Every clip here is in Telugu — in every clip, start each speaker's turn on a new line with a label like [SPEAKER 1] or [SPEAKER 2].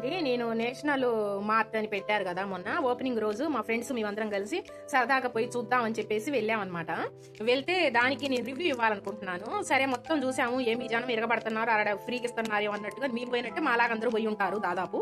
[SPEAKER 1] నేను నేషనల్ మార్ట్ అని పెట్టారు కదా మొన్న ఓపెనింగ్ రోజు మా ఫ్రెండ్స్ మేమందరం కలిసి సరదాగా పోయి చూద్దాం అని చెప్పేసి వెళ్ళామన్నమాట. వెళ్తే దానికి నేను రివ్యూ ఇవ్వాలనుకుంటున్నాను. సరే మొత్తం చూసాము, ఏమి జనం ఇరగబడుతున్నారు, అక్కడ ఫ్రీకి ఇస్తున్నారు అన్నట్టుగా మేము పోయినట్టే మాలాగా అందరూ పోయి ఉంటారు దాదాపు.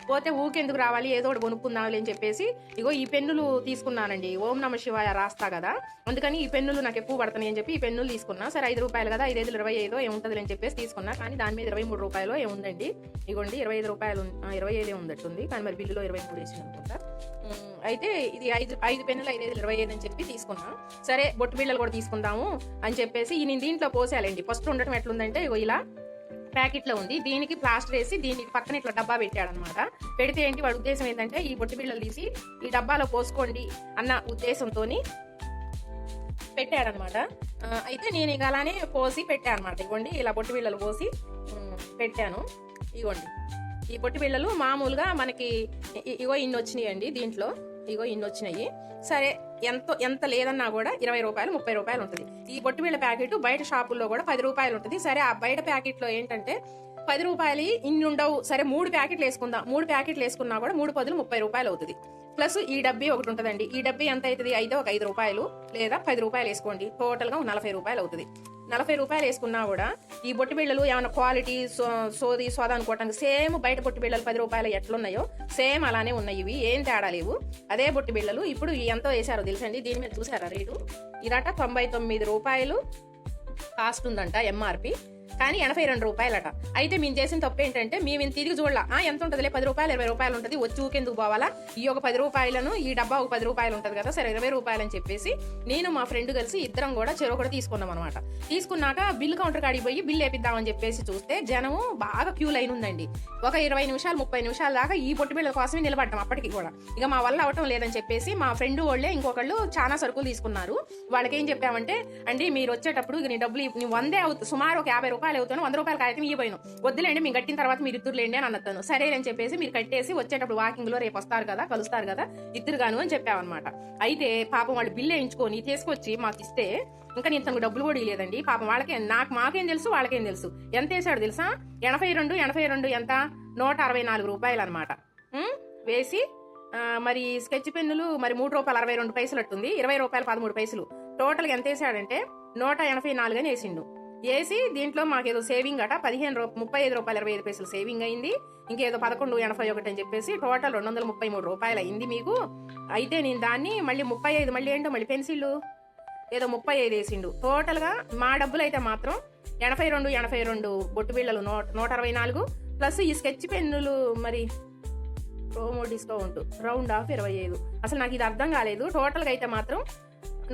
[SPEAKER 1] పోతే ఊకెందుకు రావాలి, ఏదో ఒకటి కొనుక్కుందాంలే అని చెప్పేసి ఇగో ఈ పెన్నులు తీసుకున్నానండి. ఓం నమ శివాయ రాస్తా కదా, అందుకని ఈ పెన్నులు నాకు ఎక్కువ పడుతున్నాయి అని చెప్పి ఈ పెన్నులు తీసుకున్నా. సరే 5 రూపాయలు కదా, 5 25 ఏముంటుంది అని చెప్పేసి తీసుకున్నా. కానీ దాని మీద 23 రూపాయలు ఏముందండి. ఇగోండి 25 రూపాయలు 25 ఉందట్టుంది, కానీ మరి బిల్లులో 23 వేసింది అనుకుంటా. అయితే ఇది 5 పెన్నులు 5 25 అని చెప్పి తీసుకున్నా. సరే బొట్టు బిళ్ళలు కూడా తీసుకుందాము అని చెప్పేసి నేను దీంట్లో పోసాలండి. ఫస్ట్ ఉండటం ఎట్లుందంటే ఇగో ఇలా ప్యాకెట్ లో ఉంది, దీనికి ప్లాస్టర్ వేసి దీనికి పక్కన ఇట్లా డబ్బా పెట్టాడనమాట. పెడితే ఏంటి వాడి ఉద్దేశం ఏంటంటే ఈ బొట్టు బిళ్ళలు తీసి ఈ డబ్బాలో పోసుకోండి అన్న ఉద్దేశంతో పెట్టాడనమాట. అయితే నేను ఇక అలానే పోసి పెట్టాను అనమాట. ఇగోండి ఇలా బొట్టు బిళ్ళలు పోసి పెట్టాను. ఇగోండి ఈ బొట్టు బిళ్ళలు మామూలుగా మనకి ఇగో ఇన్ని వచ్చినాయండి, దీంట్లో ఇగో ఇన్ని వచ్చినాయి. సరే ఎంత లేదన్నా కూడా 20 రూపాయలు 30 రూపాయలు ఉంటుంది. ఈ బొట్టు బిళ్ళ ప్యాకెట్ బయట షాపుల్లో కూడా 10 రూపాయలు ఉంటుంది. సరే ఆ బయట ప్యాకెట్ లో ఏంటంటే 10 రూపాయలు ఇన్ని ఉండవు. సరే 3 ప్యాకెట్లు వేసుకుందాం, 3 ప్యాకెట్లు వేసుకున్నా కూడా 3 పదులు 30 రూపాయలు అవుతుంది. ప్లస్ ఈ డబ్బీ ఒకటి ఉంటుందండి. ఈ డబ్బీ ఎంత అవుతుంది, అయితే ఒక 5 రూపాయలు లేదా 10 రూపాయలు వేసుకోండి, టోటల్ గా 40 రూపాయలు అవుతుంది. 40 రూపాయలు వేసుకున్నా కూడా ఈ బొట్టు బిళ్ళలు ఏమైనా క్వాలిటీ సోదా అనుకోవటానికి సేమ్ బయట బొట్టు బిళ్ళలు 10 రూపాయలు ఎట్లున్నాయో సేమ్ అలానే ఉన్నాయి. ఇవి ఏం తేడా లేవు, అదే బొట్టు బిళ్ళలు. ఇప్పుడు ఎంతో వేసారో తెలుసండి, దీని మీద చూసారా రేటు, ఇదట 99 రూపాయలు కాస్ట్ ఉందంట ఎంఆర్పి, కానీ 82 రూపాయలట. అయితే మేము చేసిన తప్పు ఏంటంటే మేము ఇంత తిరిగి చూడాల, ఎంత ఉంటుందిలే 10 రూపాయలు 20 రూపాయలు ఉంటుంది, వచ్చి ఊకెందుకు పోవాలా, ఈ ఒక 10 రూపాయలను ఈ డబ్బా ఒక 10 రూపాయలు ఉంటుంది కదా, సరే 20 రూపాయలు అని చెప్పేసి నేను మా ఫ్రెండ్ కలిసి ఇద్దరం కూడా చెరొకటి తీసుకున్నాం అనమాట. తీసుకున్నాక బిల్లు కౌంటర్ కాడికి పోయి బిల్లు వేపిద్దామని చెప్పేసి చూస్తే జనము బాగా క్యూ లైన్ ఉందండి. ఒక 20 నిమిషాలు 30 నిమిషాల దాకా ఈ బొట్టు బిళ్ళల కోసమే నిలబడ్డాం. అప్పటికి కూడా ఇక మా వల్ల అవటం లేదని చెప్పేసి మా ఫ్రెండ్ వాళ్ళే ఇంకొకళ్ళు చాలా సరుకులు తీసుకున్నారు. వాళ్ళకి ఏం చెప్పామంటే, అండి మీరు వచ్చేటప్పుడు నీ డబ్బులు 100 అవుతుంది, సుమారు ఒక 50 రూపాయలు అవుతాను, 100 రూపాయలు అయితే ఇవ్వను, వద్దులేండి మేము కట్టిన తర్వాత మీరు ఇద్దరు లేండి అని అన్నతాను. సరే అని చెప్పేసి మీరు కట్టేసి వచ్చేటప్పుడు వాకింగ్ లో రేపు వస్తారు కదా, కలుస్తారు కదా ఇద్దరు గాను అని చెప్పామన్నమాట. అయితే పాపం వాళ్ళు బిల్లు వేయించుకొని తీసుకొచ్చి మాకు ఇస్తే ఇంకా నేను తనకు డబ్బులు కూడా ఇవ్వలేదండి. పాపం వాళ్ళకే మాకేం తెలుసు వాళ్ళకేం తెలుసు. ఎంత వేసాడు తెలుసా, 82 ఎంత 164 రూపాయలు అనమాట వేసి. మరి స్కెచ్ పెన్నులు మరి 3 రూపాయలు 62 పైసలు అట్టుంది, 20 రూపాయలు 13 పైసలు, టోటల్ ఎంత వేసాడంటే 184 అని వేసిండు. వేసి దీంట్లో మాకేదో సేవింగ్ అట 35 రూపాయలు 25 పైసలు సేవింగ్ అయింది. ఇంకేదో 1181 అని చెప్పేసి టోటల్ 233 రూపాయలు అయింది మీకు. అయితే నేను దాన్ని మళ్ళీ 35 మళ్ళీ ఏంటో మళ్ళీ పెన్సిల్ ఏదో 35 వేసిండు. టోటల్ గా మా డబ్బులు అయితే మాత్రం 82 బొట్టు బిళ్ళలు 164 ప్లస్ ఈ స్కెచ్ పెన్నులు మరి ప్రోమో డిస్కౌంట్ రౌండ్ ఆఫ్ 25. అసలు నాకు ఇది అర్థం కాలేదు. టోటల్ గా అయితే మాత్రం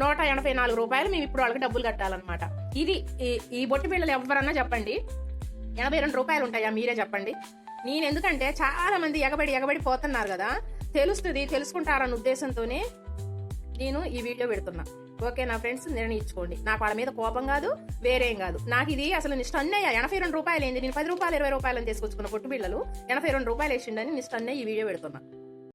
[SPEAKER 1] 184 రూపాయలు మేము ఇప్పుడు వాళ్ళకి డబ్బులు కట్టాలన్నమాట. ఇది ఈ బొట్టు బిళ్ళలు ఎవరన్నా చెప్పండి 82 రూపాయలు ఉంటాయా, మీరే చెప్పండి. నేను ఎందుకంటే చాలా మంది ఎగబడి పోతున్నారు కదా, తెలుసుకుంటారన్న ఉద్దేశంతోనే నేను ఈ వీడియో పెడుతున్నా. ఓకే నా ఫ్రెండ్స్, నిర్ణయించుకోండి. నాకు వాళ్ళ మీద కోపం కాదు, వేరేం కాదు. నాకు ఇది అసలు నిష్టన్నయ్య 82 రూపాయలు ఏంది, నేను 10 రూపాయలు 20 రూపాయలు తీసుకొచ్చుకున్న బొట్టు బిళ్ళలు 82 రూపాయలు వేసిండని నిష్టన్నయ్య ఈ వీడియో పెడుతున్నా.